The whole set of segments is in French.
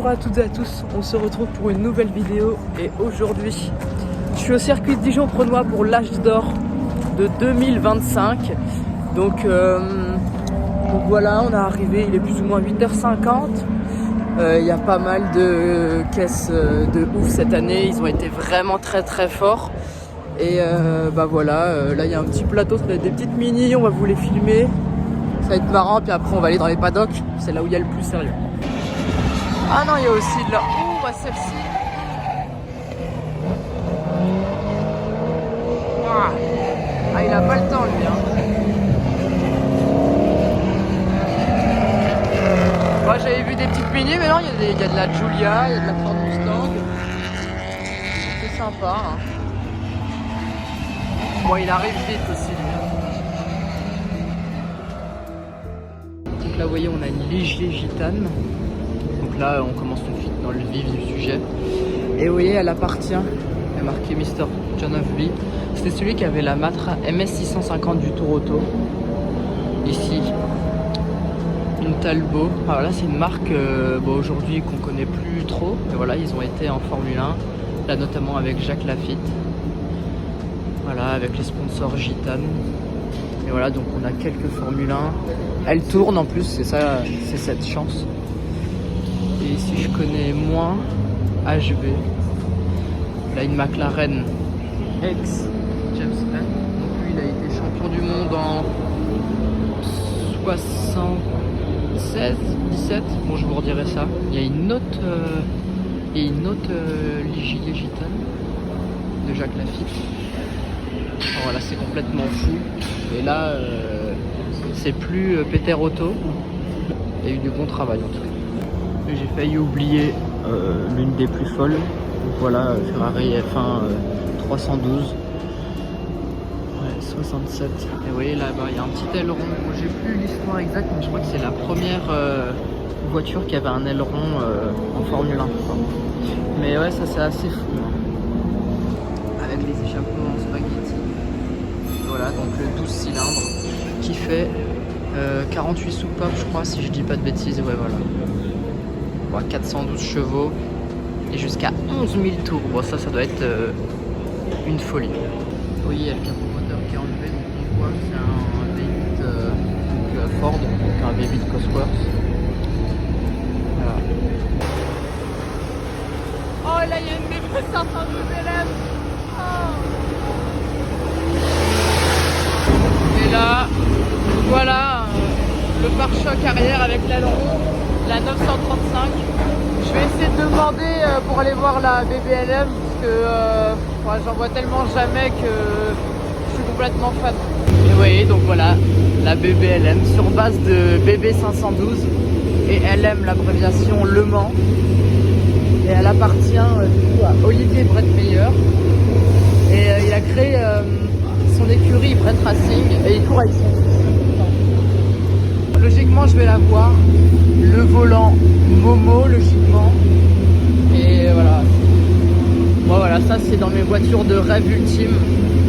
Bonjour à toutes et à tous, on se retrouve pour une nouvelle vidéo et aujourd'hui je suis au circuit de Dijon-Prenois pour l'Âge d'Or de 2025. Donc voilà, on est arrivé, il est plus ou moins 8h50. Il y a pas mal de caisses de ouf cette année, ils ont été vraiment très forts. Et bah voilà, là il y a un petit plateau, ça va être des petites mini, on va vous les filmer. Ça va être marrant, puis après on va aller dans les paddocks, c'est là où il y a le plus sérieux. Ah non, il y a aussi de la... Ouh, bah celle-ci. Ah, il a pas le temps lui, hein. Moi j'avais vu des petites mini, mais non, il y a de la Giulia, il y a de la Ford Mustang. C'est sympa, hein. Bon, il arrive vite aussi lui. Donc là, vous voyez, on a une Ligier Gitane. Donc là, on commence tout de suite dans le vif du sujet. Et vous voyez, elle appartient, il y a marqué Mr. John of B. C'était celui qui avait la Matra MS650 du Tour Auto. Ici, une Talbot. Alors là, c'est une marque bon, aujourd'hui qu'on connaît plus trop. Mais voilà, ils ont été en Formule 1. Là, notamment avec Jacques Lafitte. Voilà, avec les sponsors Gitane. Et voilà, donc on a quelques Formule 1. Elle tourne en plus, c'est ça, c'est cette chance. Et ici, je connais moins HB. Là, une McLaren ex James Hunt. Donc lui, il a été champion du monde en 76, 17. Bon, je vous redirai ça. Il y a une autre, Ligier Gitane de Jacques Lafitte. Alors voilà, c'est complètement fou. Et là, c'est plus Peter Otto. Il y a eu du bon travail en tout cas. J'ai failli oublier l'une des plus folles. Donc voilà, Ferrari F1 312. Ouais, 67. Et vous voyez là-bas, il y a un petit aileron. J'ai plus l'histoire exacte, mais je crois que c'est la première voiture qui avait un aileron en Formule 1. Mais ouais, ça c'est assez fou. Hein. Avec les échappements en spaghetti. Voilà, donc le 12 cylindres qui fait 48 soupapes, je crois, si je dis pas de bêtises. Ouais, voilà. Bon, 412 chevaux et jusqu'à 11 000 tours. Bon, ça doit être une folie. Oui, il y a le capot moteur qui est enlevé, donc on voit que c'est un V8 Ford, donc un V8 Cosworth. Voilà. Oh, là, il y a une métro 512 élèves. Et là, voilà le pare-choc arrière avec l'aileron, la 935. Je vais essayer de demander pour aller voir la BBLM parce que j'en vois tellement jamais que je suis complètement fan. Et vous voyez, donc voilà, la BBLM sur base de BB512 et LM, l'abréviation Le Mans. Et elle appartient du coup à Olivier Bretmeyer. Et il a créé son écurie Brett Racing et il court avec son fils. Logiquement, je vais la voir. Le volant Momo, logiquement. Et voilà. Bon, voilà, ça c'est dans mes voitures de rêve ultime.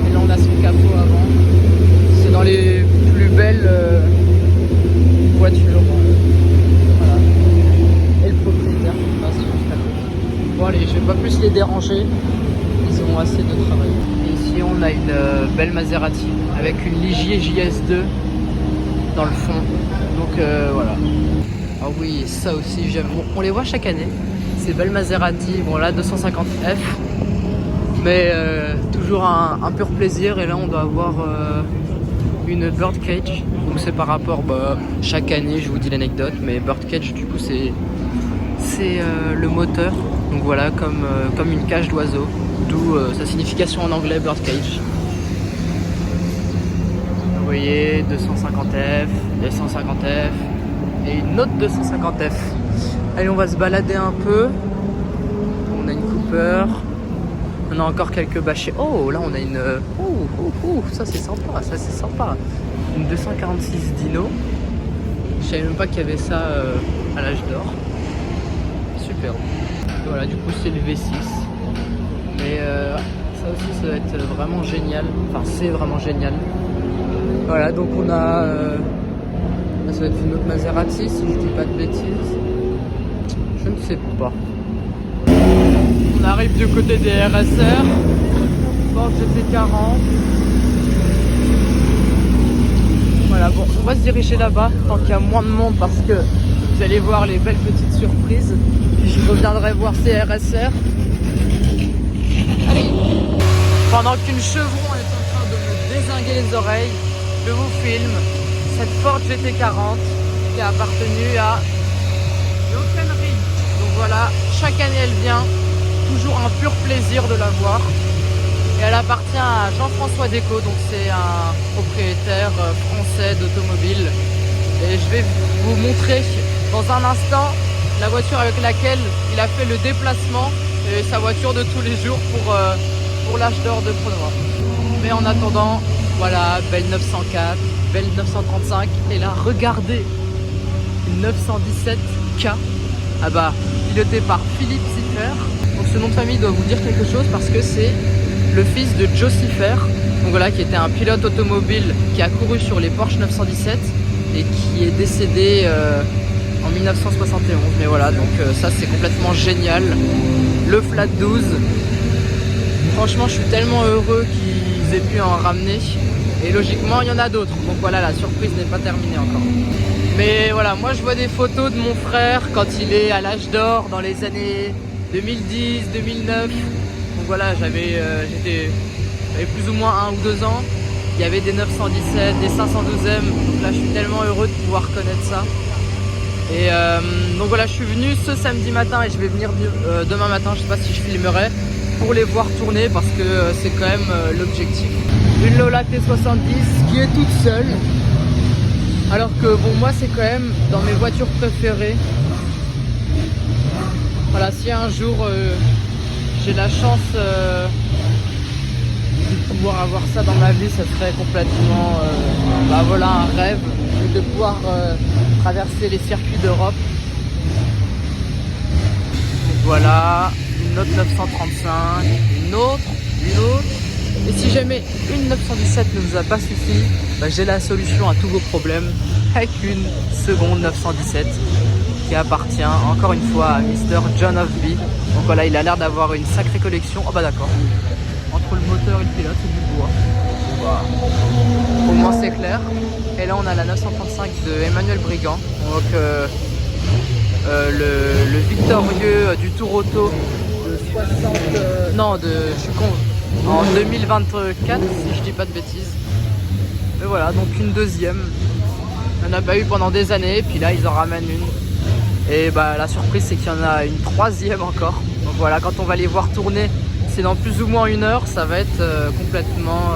Et là, on a son capot avant. C'est dans les plus belles voitures. Voilà. Et le propriétaire. Bon, allez, je vais pas plus les déranger. Ils ont assez de travail. Et ici, on a une belle Maserati avec une Ligier JS2 dans le fond. Donc voilà. Ah oui, ça aussi j'aime. Bon, on les voit chaque année. Ces belles Maserati. Bon là 250F. Mais toujours un pur plaisir. Et là on doit avoir une Birdcage. Donc c'est par rapport, chaque année je vous dis l'anecdote. Mais Birdcage du coup c'est le moteur. Donc voilà, comme une cage d'oiseau. D'où sa signification en anglais Birdcage. Vous voyez, 250F, 250F et une autre 250F. Allez, on va se balader un peu. On a une Cooper. On a encore quelques bâchés. Oh, là on a une... ça c'est sympa, ça c'est sympa. Une 246 Dino. Je savais même pas qu'il y avait ça à l'Âge d'Or. Super. Voilà, du coup c'est le V6. Mais ça aussi ça va être vraiment génial. Enfin, c'est vraiment génial. Voilà, donc on a... ça va être une autre Maserati, si je dis pas de bêtises. Je Je ne sais pas. On arrive du côté des RSR. Ford GT40. Voilà, bon, on va se diriger là-bas tant qu'il y a moins de monde parce que vous allez voir les belles petites surprises. Puis je reviendrai voir ces RSR. Allez. Pendant qu'une chevron est en train de me dézinguer les oreilles, je vous filme cette Ford GT40 qui a appartenu à Jochen Rindt. Donc voilà, chaque année elle vient, toujours un pur plaisir de la voir. Et elle appartient à Jean-François Decaux, donc c'est un propriétaire français d'automobile. Et je vais vous montrer dans un instant la voiture avec laquelle il a fait le déplacement et sa voiture de tous les jours pour l'âge d'or de Prodroit. Mais en attendant, voilà, belle 904, belle 935. Et là, regardez, une 917K, ah bah, pilotée par Philippe Siffer. Donc ce nom de famille doit vous dire quelque chose parce que c'est le fils de Joe Siffer, donc voilà, qui était un pilote automobile qui a couru sur les Porsche 917 et qui est décédé en 1971. Mais voilà, donc ça c'est complètement génial. Le flat 12. Franchement, je suis tellement heureux qu'ils aient pu en ramener. Et logiquement, il y en a d'autres. Donc voilà, la surprise n'est pas terminée encore. Mais voilà, moi je vois des photos de mon frère quand il est à l'âge d'or dans les années 2010, 2009. Donc voilà, j'avais plus ou moins 1 ou 2 ans. Il y avait des 917, des 512M. Donc là, je suis tellement heureux de pouvoir connaître ça. Et donc voilà, je suis venu ce samedi matin et je vais venir demain matin. Je sais pas si je filmerai pour les voir tourner parce que c'est quand même l'objectif. Une Lola T70 qui est toute seule. Alors que bon, moi c'est quand même dans mes voitures préférées. Voilà, si un jour j'ai la chance de pouvoir avoir ça dans ma vie, ça serait complètement bah voilà, un rêve de pouvoir traverser les circuits d'Europe. Voilà, une autre 935, une autre. Et si jamais une 917 ne vous a pas suffi, bah j'ai la solution à tous vos problèmes avec une seconde 917 qui appartient encore une fois à Mr. John Ofby. Donc voilà, il a l'air d'avoir une sacrée collection. Oh bah d'accord, entre le moteur et le pilote, c'est du bois. Voilà. Au moins c'est clair. Et là on a la 935 de Emmanuel Brigand. Donc le victorieux du Tour Auto de 60... non, je suis con. En 2024, si je dis pas de bêtises. Mais voilà, donc une deuxième. Il n'y en a pas eu pendant des années, puis là ils en ramènent une. Et bah la surprise c'est qu'il y en a une troisième encore. Donc voilà, quand on va les voir tourner, c'est dans plus ou moins 1 heure, ça va être complètement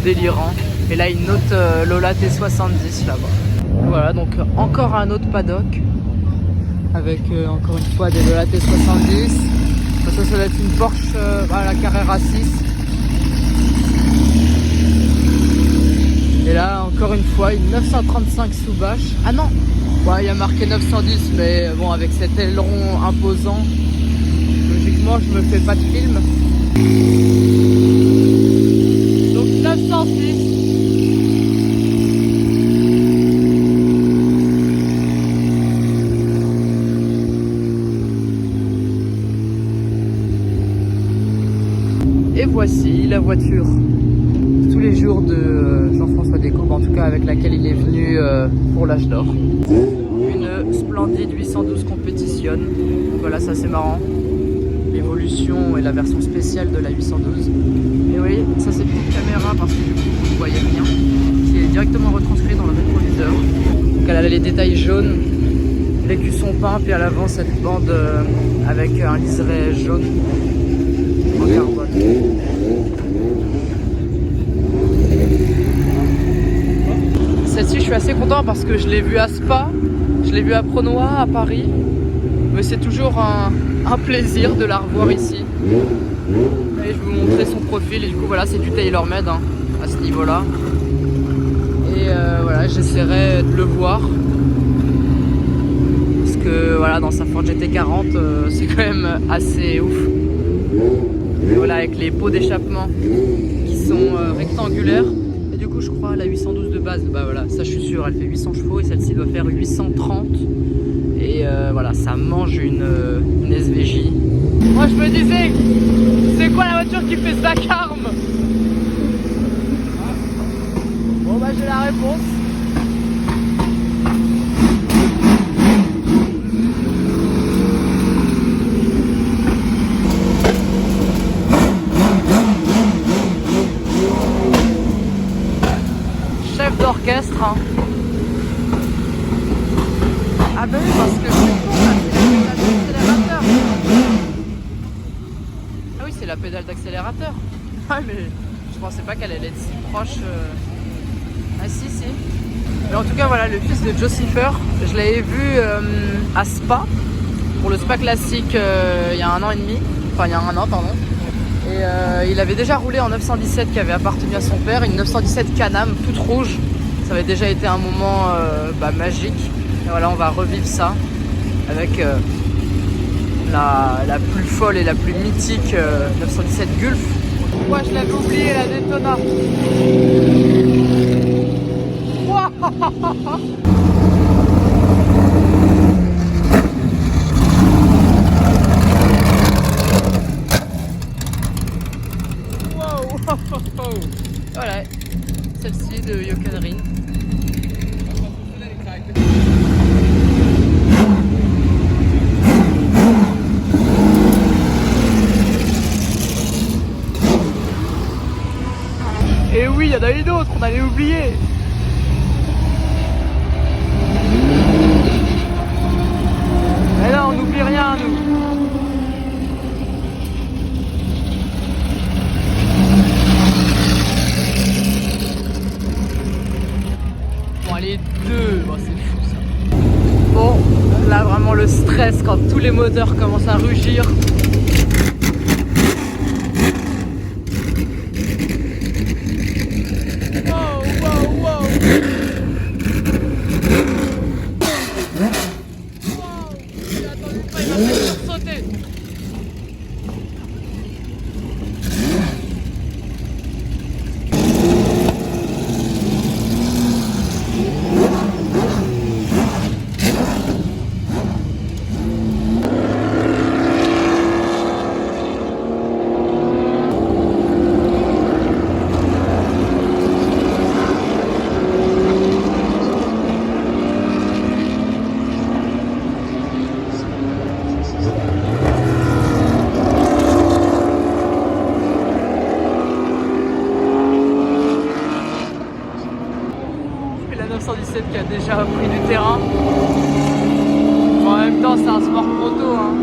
délirant. Et là une autre Lola T70 là-bas. Voilà, donc encore un autre paddock. Avec encore une fois des Lola T70. Ça doit être une Porsche à la Carrera 6. Et là encore une fois une 935 sous bâche. Ah non, ouais, il y a marqué 910, mais bon, avec cet aileron imposant, logiquement je me fais pas de film. Donc 906. Et voici la voiture tous les jours de Jean-François Decaux, en tout cas avec laquelle il est venu pour l'âge d'or. Une splendide 812 Competition. Donc voilà, ça c'est marrant. L'évolution et la version spéciale de la 812. Et oui, ça c'est une petite caméra parce que du coup vous ne voyez rien, qui est directement retranscrit dans le rétroviseur. Donc elle a les détails jaunes, l'écusson peint, puis à l'avant cette bande avec un liseré jaune en carbone. Celle-ci je suis assez content parce que je l'ai vue à Spa, je l'ai vue à Prenois, à Paris. Mais c'est toujours un plaisir de la revoir ici. Et je vais vous montrer son profil et du coup voilà, c'est du TaylorMade hein, à ce niveau là. Et voilà, j'essaierai de le voir. Parce que voilà, dans sa Ford GT40 c'est quand même assez ouf. Et voilà, avec les pots d'échappement qui sont rectangulaires. Et du coup je crois la 812 de base, bah voilà, ça je suis sûr, elle fait 800 chevaux et celle-ci doit faire 830. Et Et voilà, ça mange une SVJ. Moi je me disais, c'est quoi la voiture qui fait ce vacarme? Bon bah j'ai la réponse. Chef d'orchestre hein. Ah bah oui parce que c'est con là, c'est la pédale d'accélérateur. Ah oui c'est la pédale d'accélérateur. Ah mais je pensais pas qu'elle allait être si proche. Ah si. Mais en tout cas voilà, le fils de Joe Siffer, je l'avais vu à Spa, pour le Spa classique il y a 1 an et demi. Enfin il y a 1 an pardon. Et il avait déjà roulé en 917 qui avait appartenu à son père, une 917 Can-Am toute rouge. Ça avait déjà été un moment magique. Et voilà, on va revivre ça avec la plus folle et la plus mythique 917 Gulf. Moi je l'avais oublié la Daytona. Voilà, celle-ci de Jochen Rindt. Et oui, il y en a une autre, on allait oublier. Mais là, on n'oublie rien, nous. Bon, allez, deux. Bon, c'est fou, ça. Bon, là, vraiment, le stress quand tous les moteurs commencent à rugir. Qui a déjà pris du terrain. En même temps, c'est un sport moto. Hein.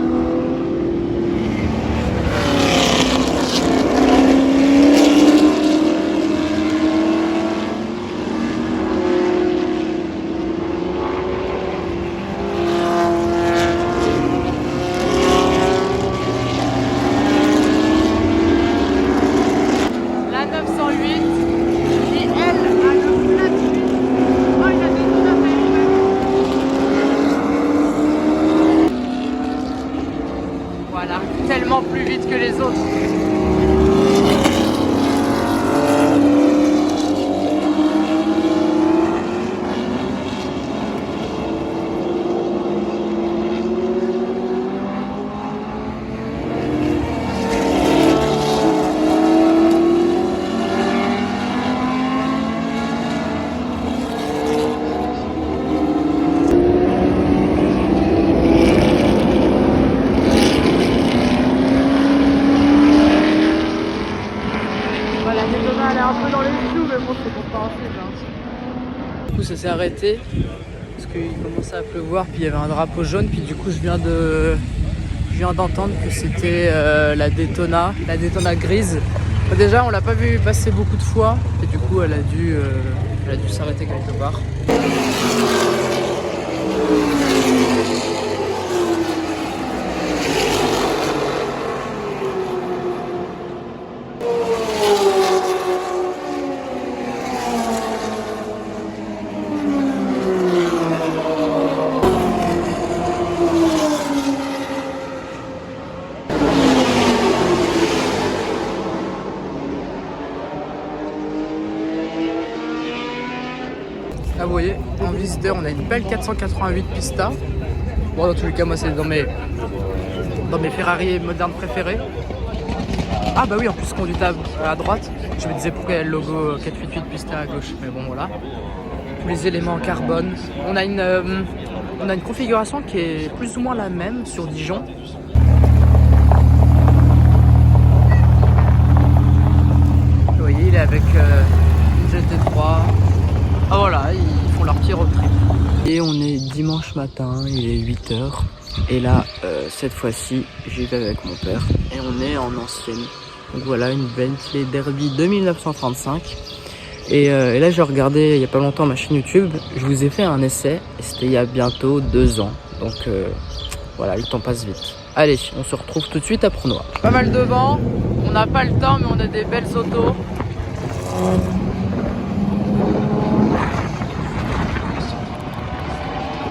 La 908 qui, elle, a le plat de suite. Oh, il a des tout à fait. Voilà, tellement plus vite que les autres. Du coup ça s'est arrêté parce qu'il commençait à pleuvoir, puis il y avait un drapeau jaune, puis du coup je viens d'entendre que c'était la Daytona grise. Déjà on l'a pas vu passer beaucoup de fois et du coup elle a dû s'arrêter quelque part. Là vous voyez, en visiteur on a une belle 488 Pista. Bon, dans tous les cas, moi, c'est dans mes Ferrari modernes préférés. Ah bah oui, en plus conductable à droite. Je me disais pourquoi il y a le logo 488 pisté à gauche, mais bon voilà. Tous les éléments en carbone. On a une configuration qui est plus ou moins la même sur Dijon. Vous voyez, il est avec une GT3. Ah voilà, ils font leur petit road trip. Et on est dimanche matin, il est 8h. Et là, cette fois-ci, j'y vais avec mon père. Et on est en ancienne. Donc voilà, une Bentley Derby de 1935. Et là, j'ai regardé il n'y a pas longtemps ma chaîne YouTube. Je vous ai fait un essai. Et c'était il y a bientôt 2 ans. Donc voilà, le temps passe vite. Allez, on se retrouve tout de suite à Prounois. Pas mal de vent. On n'a pas le temps, mais on a des belles autos.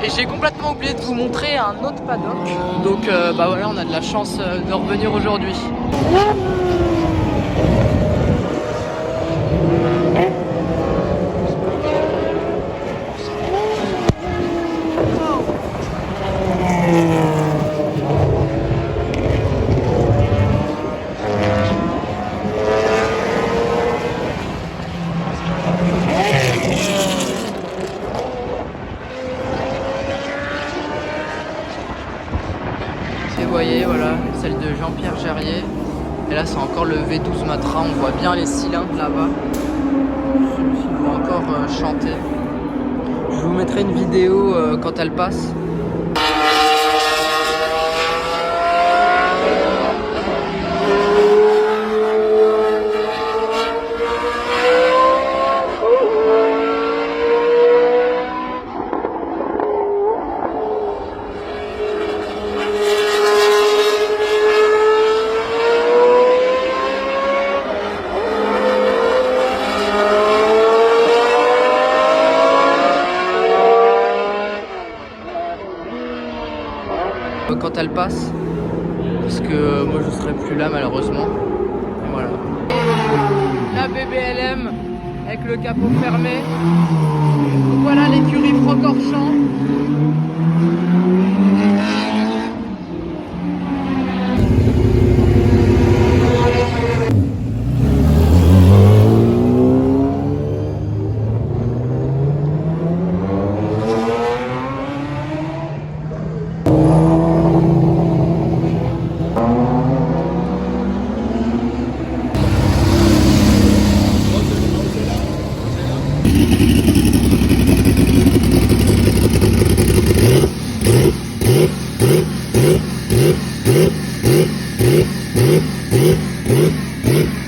Et j'ai complètement oublié de vous montrer un autre paddock. Donc bah voilà, on a de la chance de revenir aujourd'hui. Et vous voyez, voilà, celle de Jean-Pierre Gerrier. Et là, c'est encore le V12 Matra. On voit bien les cylindres là-bas. Celui-ci va encore chanter. Je vous mettrai une vidéo quand elle passe. Quand elle passe, parce que moi je serai plus là malheureusement. Et voilà. La BBLM avec le capot fermé. Donc voilà l'écurie Francorchamps.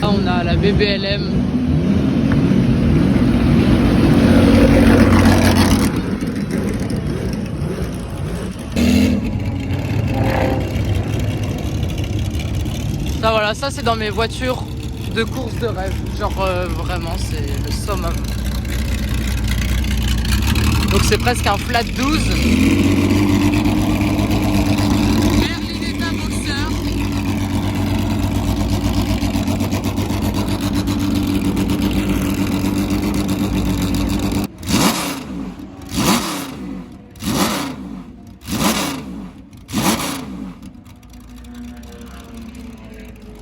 Là, on a la BBLM. Ça voilà, ça c'est dans mes voitures de course de rêve. Genre vraiment c'est le summum. Donc c'est presque un flat 12. Berlinetta Boxer.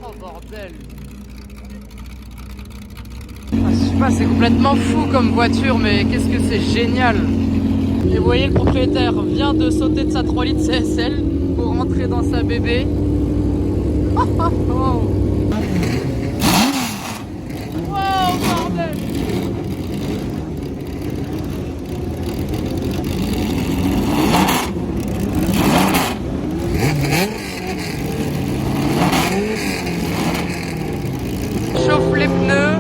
Oh bordel. Je sais pas, c'est complètement fou comme voiture, mais qu'est-ce que c'est génial. Et vous voyez, le propriétaire vient de sauter de sa 3 litres CSL pour rentrer dans sa bébé. Oh, oh, oh. Wow, bordel. Chauffe les pneus.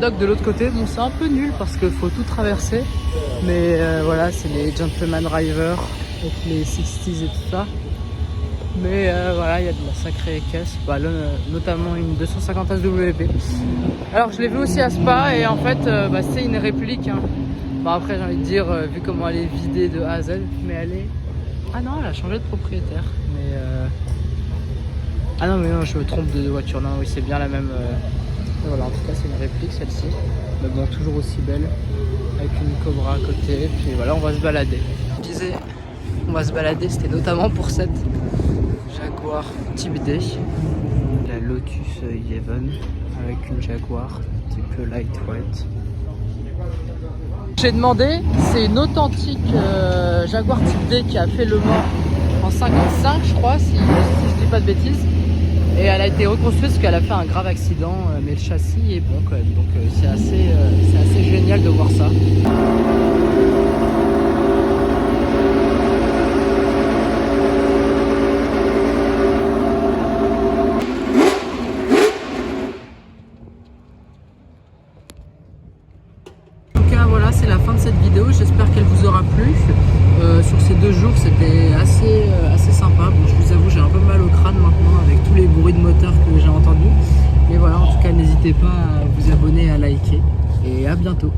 paddock de l'autre côté. Bon, c'est un peu nul parce qu'il faut tout traverser. Mais voilà, c'est les gentleman drivers avec les 60s et tout ça. Mais voilà, il y a de la sacrée caisse, bah, là, notamment une 250 AWP. Alors je l'ai vu aussi à Spa et en fait bah, c'est une réplique. Hein. Bah, après j'ai envie de dire, vu comment elle est vidée de A à Z, mais elle est... Ah non, elle a changé de propriétaire. Mais ah non mais non, je me trompe de voiture, non oui c'est bien la même... Voilà, en tout cas c'est une réplique celle-ci. Mais bon, toujours aussi belle, avec une Cobra à côté. Puis voilà, on va se balader. Je disais, on va se balader, c'était notamment pour cette Jaguar Type D, la Lotus Eleven avec une Jaguar type lightweight. J'ai demandé, c'est une authentique Jaguar Type D qui a fait le Mans en 55 je crois, si je dis pas de bêtises. Et elle a été reconstruite parce qu'elle a fait un grave accident, mais le châssis est bon quand même, donc c'est assez génial de voir ça. Voilà, c'est la fin de cette vidéo, j'espère qu'elle vous aura plu. Sur ces 2 jours c'était assez sympa. Bon, je vous avoue, j'ai un peu mal au crâne maintenant avec tous les bruits de moteur que j'ai entendus. Mais voilà, en tout cas n'hésitez pas à vous abonner et à liker et à bientôt.